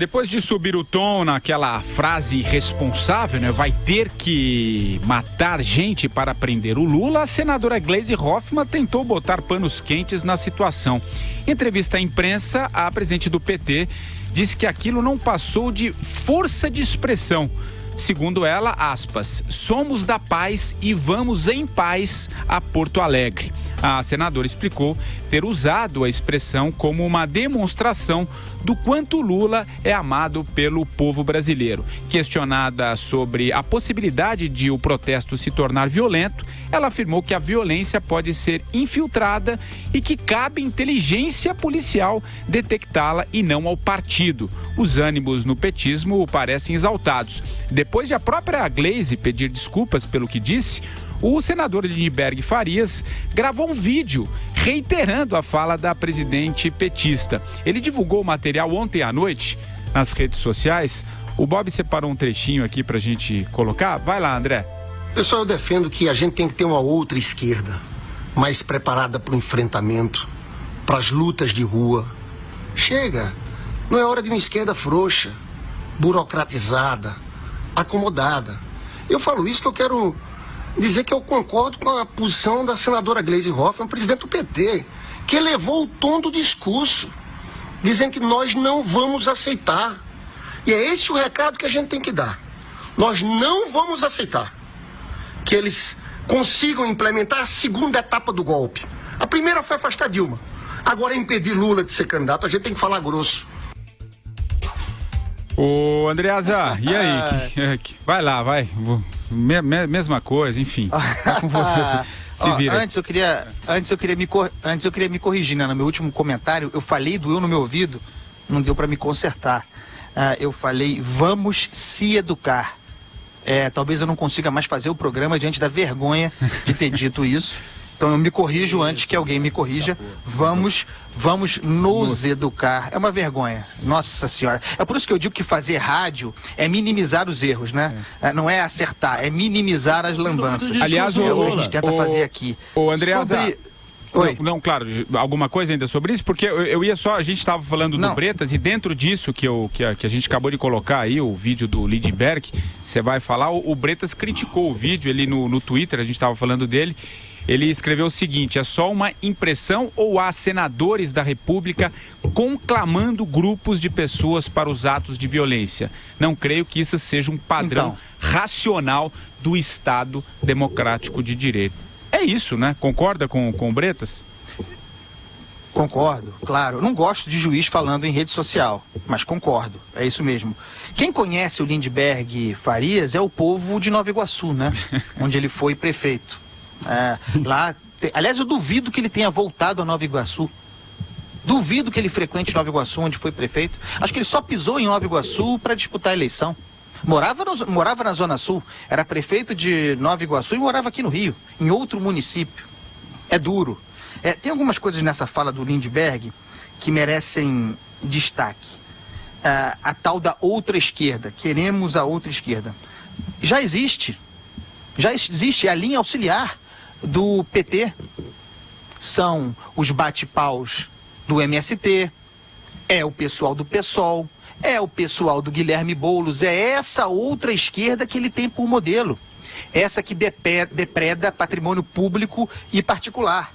Depois de subir o tom naquela frase irresponsável, né? Vai ter que matar gente para prender o Lula, a senadora Gleisi Hoffmann tentou botar panos quentes na situação. Em entrevista à imprensa, a presidente do PT disse que aquilo não passou de força de expressão. Segundo ela, aspas, somos da paz e vamos em paz a Porto Alegre. A senadora explicou ter usado a expressão como uma demonstração do quanto Lula é amado pelo povo brasileiro. Questionada sobre a possibilidade de o protesto se tornar violento, ela afirmou que a violência pode ser infiltrada e que cabe inteligência policial detectá-la e não ao partido. Os ânimos no petismo parecem exaltados. Depois de a própria Gleisi pedir desculpas pelo que disse, o senador Lindenberg Farias gravou um vídeo reiterando a fala da presidente petista. Ele divulgou o material ontem à noite nas redes sociais. O Bob separou um trechinho aqui pra gente colocar. Vai lá, André. Pessoal, eu defendo que a gente tem que ter uma outra esquerda, mais preparada para o enfrentamento, para as lutas de rua. Chega, não é hora de uma esquerda frouxa, burocratizada, acomodada. Eu falo isso que eu quero dizer que eu concordo com a posição da senadora Gleisi Hoffmann, presidente do PT, que elevou o tom do discurso, dizendo que nós não vamos aceitar. E é esse o recado que a gente tem que dar. Nós não vamos aceitar que eles consigam implementar a segunda etapa do golpe. A primeira foi afastar Dilma. Agora é impedir Lula de ser candidato. A gente tem que falar grosso. Ô, Andreasa, e aí? Vai lá, vai. Mesma coisa, enfim. Se vira. Antes eu queria me corrigir, né? No meu último comentário, eu falei doeu no meu ouvido, não deu para me consertar. Eu falei, vamos se educar. Talvez eu não consiga mais fazer o programa diante da vergonha de ter dito isso. Então eu me corrijo antes que alguém me corrija. Vamos nos educar. É uma vergonha. Nossa Senhora. É por isso que eu digo que fazer rádio é minimizar os erros, né? Não é acertar, é minimizar as lambanças. Aliás, é o que a gente tenta fazer aqui. O Andreasa... Não, claro, alguma coisa ainda sobre isso, porque eu ia só, a gente estava falando do Bretas e dentro disso que a gente acabou de colocar aí, o vídeo do Lindenberg, você vai falar, o Bretas criticou o vídeo, ele no Twitter, a gente estava falando dele, ele escreveu o seguinte, é só uma impressão ou há senadores da República conclamando grupos de pessoas para os atos de violência? Não creio que isso seja um padrão racional do Estado democrático de direito. É isso, né? Concorda com o Bretas? Concordo, claro. Não gosto de juiz falando em rede social, mas concordo, é isso mesmo. Quem conhece o Lindenberg Farias é o povo de Nova Iguaçu, né? Onde ele foi prefeito. Aliás, eu duvido que ele tenha voltado a Nova Iguaçu. Duvido que ele frequente Nova Iguaçu, onde foi prefeito. Acho que ele só pisou em Nova Iguaçu para disputar a eleição. Morava na Zona Sul, era prefeito de Nova Iguaçu e morava aqui no Rio, em outro município. É duro. Tem algumas coisas nessa fala do Lindenberg que merecem destaque. A tal da outra esquerda, queremos a outra esquerda. Já existe, é a linha auxiliar do PT. São os bate-paus do MST, é o pessoal do PSOL, é o pessoal do Guilherme Boulos, é essa outra esquerda que ele tem por modelo. Essa que depreda patrimônio público e particular.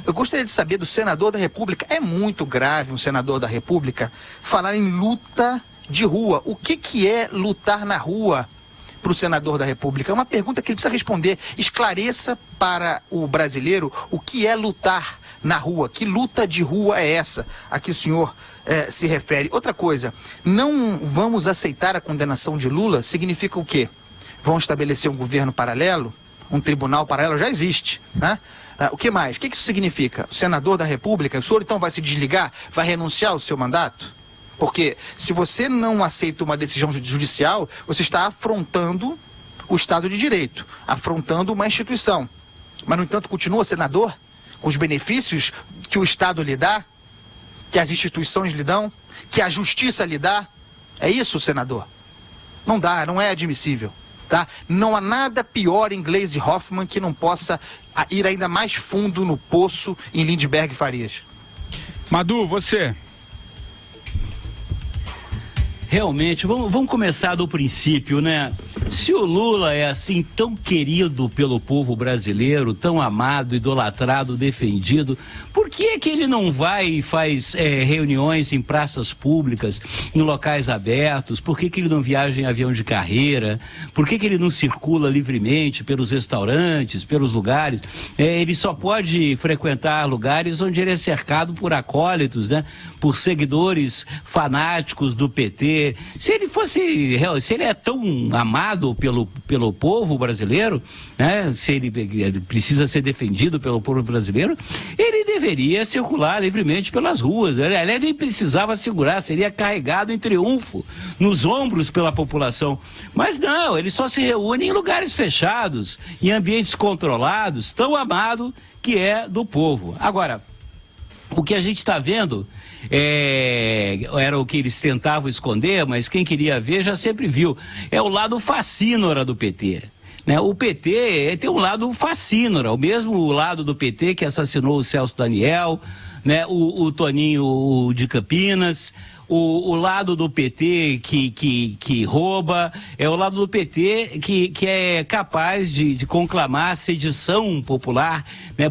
Eu gostaria de saber do senador da República, é muito grave um senador da República falar em luta de rua. O que é lutar na rua para o senador da República? É uma pergunta que ele precisa responder. Esclareça para o brasileiro o que é lutar na rua. Que luta de rua é essa a que o senhor se refere? Outra coisa, não vamos aceitar a condenação de Lula significa o quê? Vão estabelecer um governo paralelo? Um tribunal paralelo? Já existe, né? O que mais? O que isso significa? O senador da República, o senhor então vai se desligar? Vai renunciar ao seu mandato? Porque se você não aceita uma decisão judicial, você está afrontando o Estado de Direito, afrontando uma instituição. Mas, no entanto, continua senador? Com os benefícios que o Estado lhe dá? Que as instituições lhe dão? Que a justiça lhe dá? É isso, senador? Não dá, não é admissível. Tá? Não há nada pior em Gleisi Hoffmann que não possa ir ainda mais fundo no poço em Lindenberg Farias. Madu, você? realmente, vamos começar do princípio, né? Se o Lula é assim tão querido pelo povo brasileiro, tão amado, idolatrado, defendido, por que é que ele não vai e faz reuniões em praças públicas, em locais abertos? Por que que ele não viaja em avião de carreira? Por que que ele não circula livremente pelos restaurantes, pelos lugares? Ele só pode frequentar lugares onde ele é cercado por acólitos, né? Por seguidores fanáticos do PT. Se ele é tão amado pelo povo brasileiro, né? Se ele precisa ser defendido pelo povo brasileiro, ele deveria circular livremente pelas ruas. Ele nem precisava segurar, seria carregado em triunfo nos ombros pela população. Mas não, ele só se reúne em lugares fechados, em ambientes controlados, tão amado que é do povo. Agora, o que a gente está vendo era o que eles tentavam esconder, mas quem queria ver já sempre viu. É o lado facínora do PT. Né? O PT tem um lado facínora, o mesmo lado do PT que assassinou o Celso Daniel, né? O Toninho de Campinas, o lado do PT que rouba, é o lado do PT que é capaz de conclamar sedição popular, né?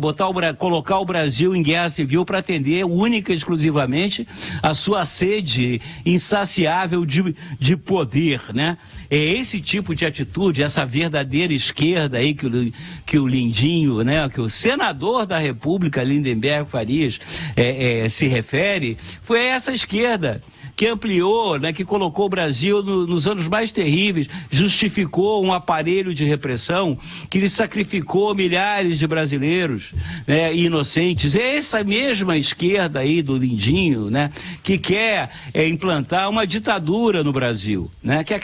Colocar o Brasil em guerra civil para atender única e exclusivamente a sua sede insaciável de poder, né? É esse tipo de atitude, essa verdadeira esquerda aí que o Lindinho, né? Que o senador da República, Lindenberg Farias, se refere, foi essa esquerda que ampliou, né, que colocou o Brasil nos anos mais terríveis, justificou um aparelho de repressão que lhe sacrificou milhares de brasileiros, né, inocentes. É essa mesma esquerda aí do Lindinho, né, que quer implantar uma ditadura no Brasil, né, que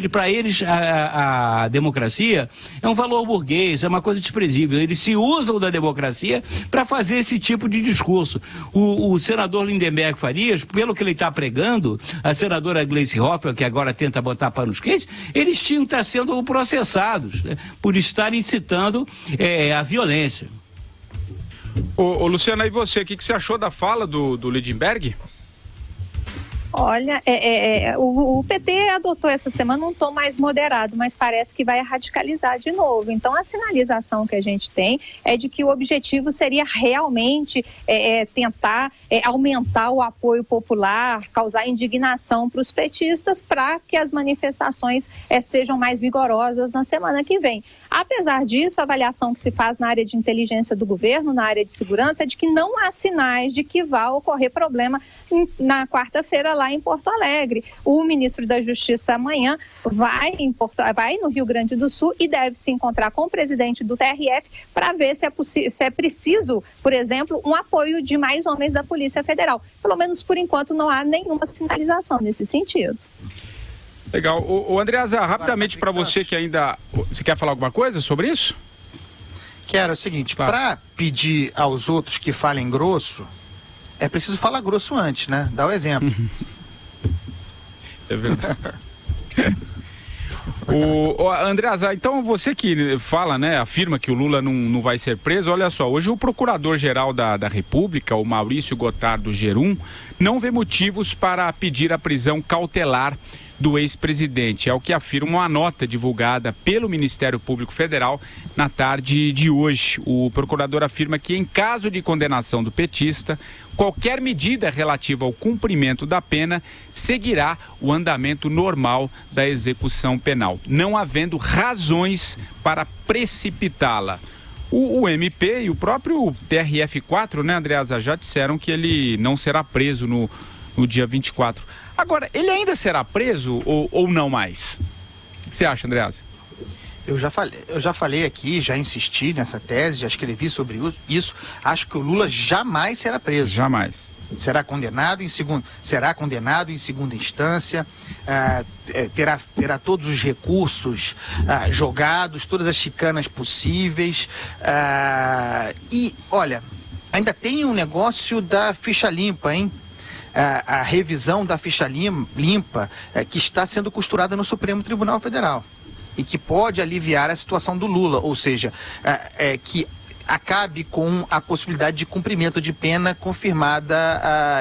para eles a democracia é um valor burguês, é uma coisa desprezível. Eles se usam da democracia para fazer esse tipo de discurso. O senador Lindenberg Farias, pelo que ele está pregando, a senadora Gleisi Hoffmann, que agora tenta botar panos quentes, eles tinham que estar sendo processados, né, por estarem incitando a violência. Ô Luciana, e você, o que você achou da fala do Lindenberg? Olha, o PT adotou essa semana um tom mais moderado, mas parece que vai radicalizar de novo. Então, a sinalização que a gente tem é de que o objetivo seria realmente tentar aumentar o apoio popular, causar indignação para os petistas, para que as manifestações sejam mais vigorosas na semana que vem. Apesar disso, a avaliação que se faz na área de inteligência do governo, na área de segurança, é de que não há sinais de que vá ocorrer problema na quarta-feira lá em Porto Alegre. O ministro da Justiça amanhã vai no Rio Grande do Sul e deve se encontrar com o presidente do TRF para ver se é preciso, por exemplo, um apoio de mais homens da Polícia Federal. Pelo menos por enquanto não há nenhuma sinalização nesse sentido. Legal. O Andreasa, rapidamente para você que ainda... Você quer falar alguma coisa sobre isso? Quero, é o seguinte, para pedir aos outros que falem grosso, é preciso falar grosso antes, né? Dá o exemplo. É verdade. Andreasa, então você que fala, né, afirma que o Lula não vai ser preso, olha só, hoje o Procurador-Geral da República, o Maurício Gotardo Gerum, não vê motivos para pedir a prisão cautelar do ex-presidente. É o que afirma uma nota divulgada pelo Ministério Público Federal na tarde de hoje. O procurador afirma que, em caso de condenação do petista, qualquer medida relativa ao cumprimento da pena seguirá o andamento normal da execução penal, não havendo razões para precipitá-la. O MP e o próprio TRF4, né, Andreasa, já disseram que ele não será preso no dia 24. Agora, ele ainda será preso ou não mais? O que você acha, Andreasa? Eu já falei aqui, já insisti nessa tese, já escrevi sobre isso. Acho que o Lula jamais será preso. Jamais. Será condenado em segunda instância, terá todos os recursos jogados, todas as chicanas possíveis. E, olha, ainda tem um negócio da ficha limpa, hein? A revisão da ficha limpa que está sendo costurada no Supremo Tribunal Federal e que pode aliviar a situação do Lula, ou seja, que acabe com a possibilidade de cumprimento de pena confirmada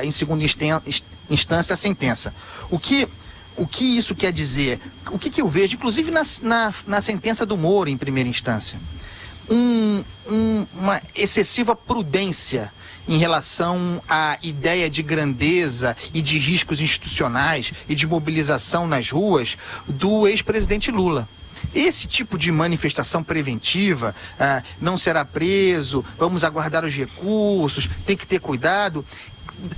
em segunda instância a sentença. O que O que isso quer dizer? O que eu vejo, inclusive na sentença do Moro em primeira instância? Uma excessiva prudência em relação à ideia de grandeza e de riscos institucionais e de mobilização nas ruas do ex-presidente Lula. Esse tipo de manifestação preventiva, não será preso, vamos aguardar os recursos, tem que ter cuidado,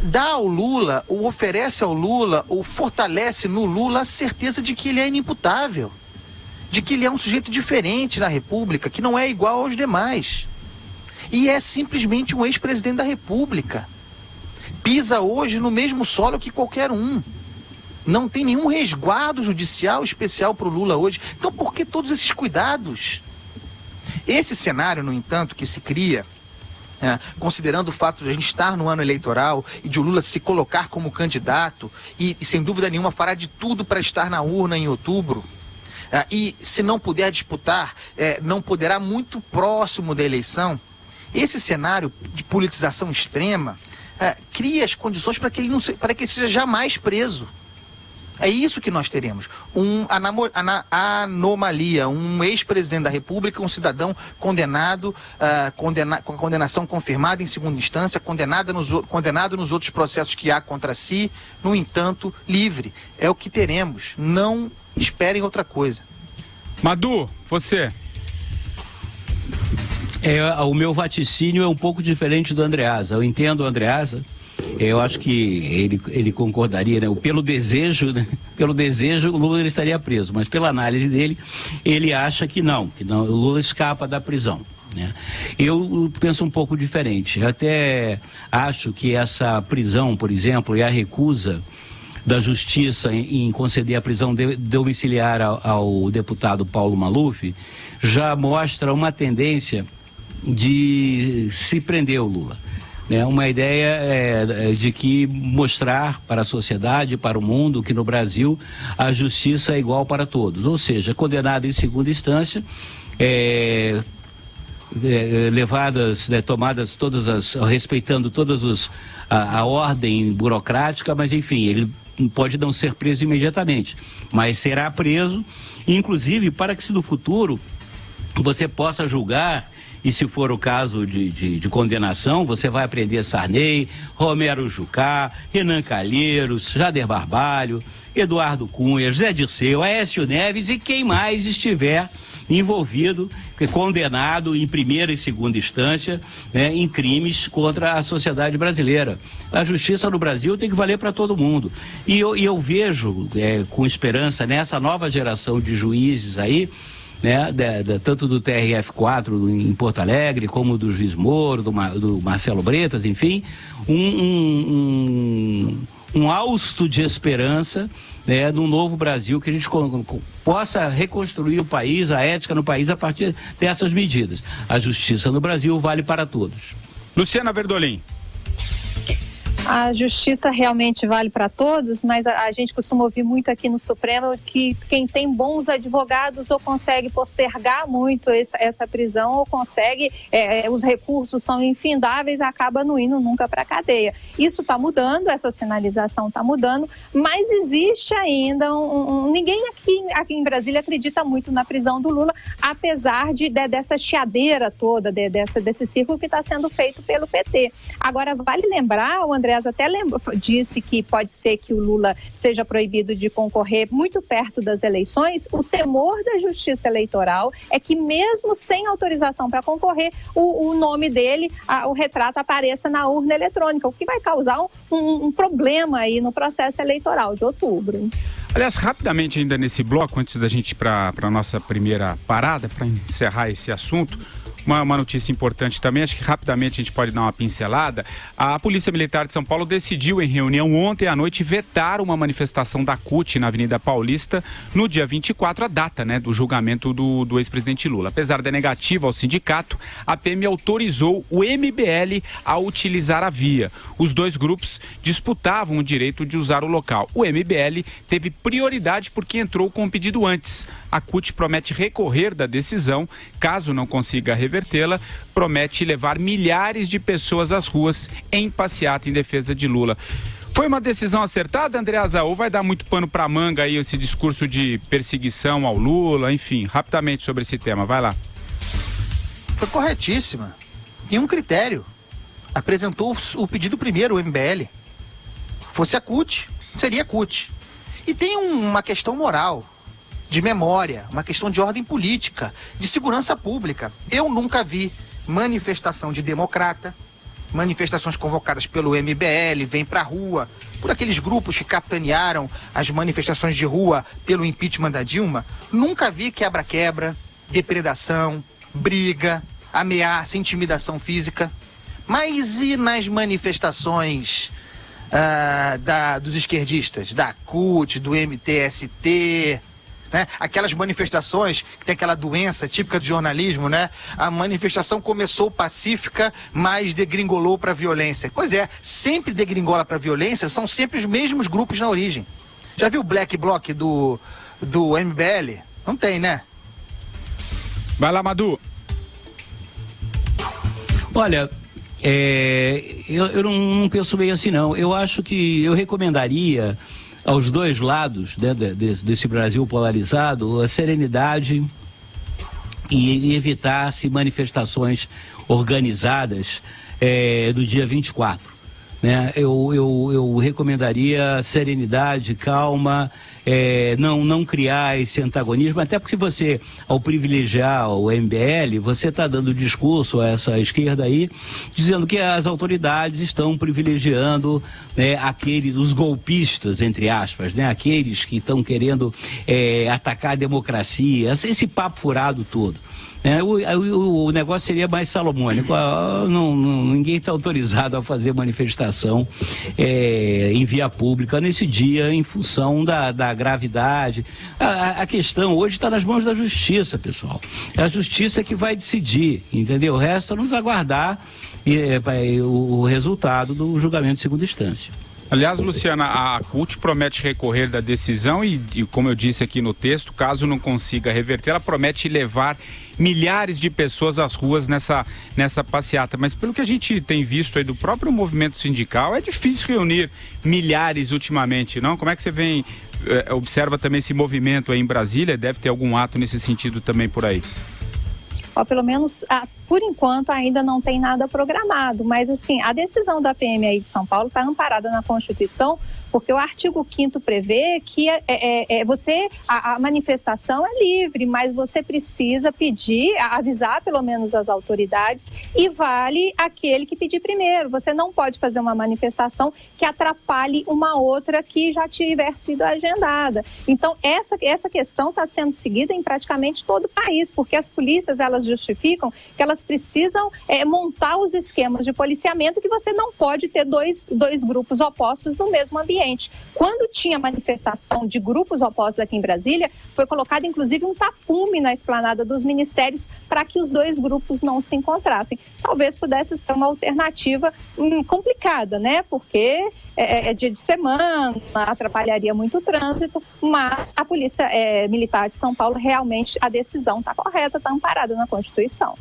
dá ao Lula, ou oferece ao Lula, ou fortalece no Lula a certeza de que ele é inimputável, de que ele é um sujeito diferente na República, que não é igual aos demais. E é simplesmente um ex-presidente da República. Pisa hoje no mesmo solo que qualquer um. Não tem nenhum resguardo judicial especial para o Lula hoje. Então por que todos esses cuidados? Esse cenário, no entanto, que se cria, considerando o fato de a gente estar no ano eleitoral e de o Lula se colocar como candidato e sem dúvida nenhuma fará de tudo para estar na urna em outubro, e se não puder disputar, não poderá muito próximo da eleição, esse cenário de politização extrema cria as condições para que ele seja jamais preso. É isso que nós teremos, anomalia, um ex-presidente da República, um cidadão condenado, com a condenação confirmada em segunda instância, condenado nos outros processos que há contra si, no entanto, livre. É o que teremos, não esperem outra coisa. Madu, você... O meu vaticínio é um pouco diferente do Andreasa. Eu entendo o Andreasa. Eu acho que ele concordaria, né? Pelo desejo, o Lula estaria preso, mas pela análise dele, ele acha que não, o Lula escapa da prisão, né? Eu penso um pouco diferente. Eu até acho que essa prisão, por exemplo, e a recusa da Justiça em conceder a prisão domiciliar ao deputado Paulo Maluf já mostra uma tendência de se prender o Lula. Uma ideia de que mostrar para a sociedade, para o mundo, que no Brasil a justiça é igual para todos. Ou seja, condenado em segunda instância, levadas, tomadas todas respeitando todas a ordem burocrática, mas enfim, ele pode não ser preso imediatamente, mas será preso, inclusive para que se no futuro você possa julgar. E se for o caso de condenação, você vai aprender Sarney, Romero Jucá, Renan Calheiros, Jader Barbalho, Eduardo Cunha, Zé Dirceu, Aécio Neves e quem mais estiver envolvido, condenado em primeira e segunda instância, em crimes contra a sociedade brasileira. A justiça no Brasil tem que valer para todo mundo. E eu vejo com esperança nessa nova geração de juízes aí, tanto do TRF4 em Porto Alegre, como do Juiz Moro, do Marcelo Bretas, enfim, um hausto de esperança, num novo Brasil, que a gente possa reconstruir o país, a ética no país, a partir dessas medidas. A justiça no Brasil vale para todos. Luciana Verdolim. A justiça realmente vale para todos, mas a gente costuma ouvir muito aqui no Supremo que quem tem bons advogados ou consegue postergar muito essa prisão ou consegue, os recursos são infindáveis, acaba não indo nunca para a cadeia. Isso está mudando, essa sinalização está mudando, mas existe ainda ninguém aqui em Brasília acredita muito na prisão do Lula, apesar dessa chiadeira toda, desse círculo que está sendo feito pelo PT. Agora, vale lembrar, o André até disse que pode ser que o Lula seja proibido de concorrer muito perto das eleições. O temor da Justiça Eleitoral é que mesmo sem autorização para concorrer, o nome dele, o retrato apareça na urna eletrônica, o que vai causar um problema aí no processo eleitoral de outubro. Aliás, rapidamente ainda nesse bloco, antes da gente ir para a nossa primeira parada, para encerrar esse assunto, uma notícia importante também, acho que rapidamente a gente pode dar uma pincelada. A Polícia Militar de São Paulo decidiu em reunião ontem à noite vetar uma manifestação da CUT na Avenida Paulista no dia 24, a data do julgamento do ex-presidente Lula. Apesar da negativa ao sindicato, a PM autorizou o MBL a utilizar a via. Os dois grupos disputavam o direito de usar o local. O MBL teve prioridade porque entrou com o pedido antes. A CUT promete recorrer da decisão, caso não consiga revertê-la, promete levar milhares de pessoas às ruas em passeata em defesa de Lula. Foi uma decisão acertada, Andreasa, ou vai dar muito pano pra manga aí esse discurso de perseguição ao Lula, enfim, rapidamente sobre esse tema, vai lá. Foi corretíssima. Tinha um critério. Apresentou o pedido primeiro, o MBL. Fosse a CUT, seria a CUT. E tem uma questão moral, de memória, uma questão de ordem política, de segurança pública. Eu nunca vi manifestação de democrata, manifestações convocadas pelo MBL, vem pra rua, por aqueles grupos que capitanearam as manifestações de rua pelo impeachment da Dilma. Nunca vi quebra-quebra, depredação, briga, ameaça, intimidação física. Mas e nas manifestações dos esquerdistas, da CUT, do MTST, né? Aquelas manifestações que tem aquela doença típica do jornalismo, né? A manifestação começou pacífica, mas degringolou para violência. Pois é, sempre degringola para violência, são sempre os mesmos grupos na origem. Já viu o Black Bloc do MBL? Não tem, né? Vai lá, Madu. Olha, eu não penso bem assim, não. Eu acho que eu recomendaria aos dois lados, né, desse Brasil polarizado a serenidade e evitar-se manifestações organizadas do dia 24. Né? Eu recomendaria serenidade, calma, não criar esse antagonismo, até porque você, ao privilegiar o MBL, você está dando discurso a essa esquerda aí, dizendo que as autoridades estão privilegiando, né, os golpistas, entre aspas, né, aqueles que estão querendo atacar a democracia, esse papo furado todo. O negócio seria mais salomônico. Ninguém está autorizado a fazer manifestação em via pública nesse dia, em função da gravidade. A questão hoje está nas mãos da justiça, pessoal. É a justiça que vai decidir, entendeu? O resto nos aguardar o resultado do julgamento de segunda instância. Aliás, Luciana, a CUT promete recorrer da decisão e, como eu disse aqui no texto, caso não consiga reverter, ela promete levar milhares de pessoas às ruas nessa passeata. Mas pelo que a gente tem visto aí do próprio movimento sindical, é difícil reunir milhares ultimamente, não? Como é que você observa também esse movimento aí em Brasília? Deve ter algum ato nesse sentido também por aí? Pelo menos, por enquanto, ainda não tem nada programado, mas assim, a decisão da PM aí de São Paulo está amparada na Constituição, porque o artigo 5º prevê que a manifestação é livre, mas você precisa avisar pelo menos as autoridades, e vale aquele que pedir primeiro. Você não pode fazer uma manifestação que atrapalhe uma outra que já tiver sido agendada. Então, essa questão está sendo seguida em praticamente todo o país, porque as polícias, elas justificam que elas precisam montar os esquemas de policiamento, que você não pode ter dois grupos opostos no mesmo ambiente. Quando tinha manifestação de grupos opostos aqui em Brasília, foi colocado inclusive um tapume na esplanada dos ministérios para que os dois grupos não se encontrassem. Talvez pudesse ser uma alternativa complicada, né? Porque é dia de semana, atrapalharia muito o trânsito, mas a Polícia Militar de São Paulo, realmente a decisão está correta, está amparada na Constituição.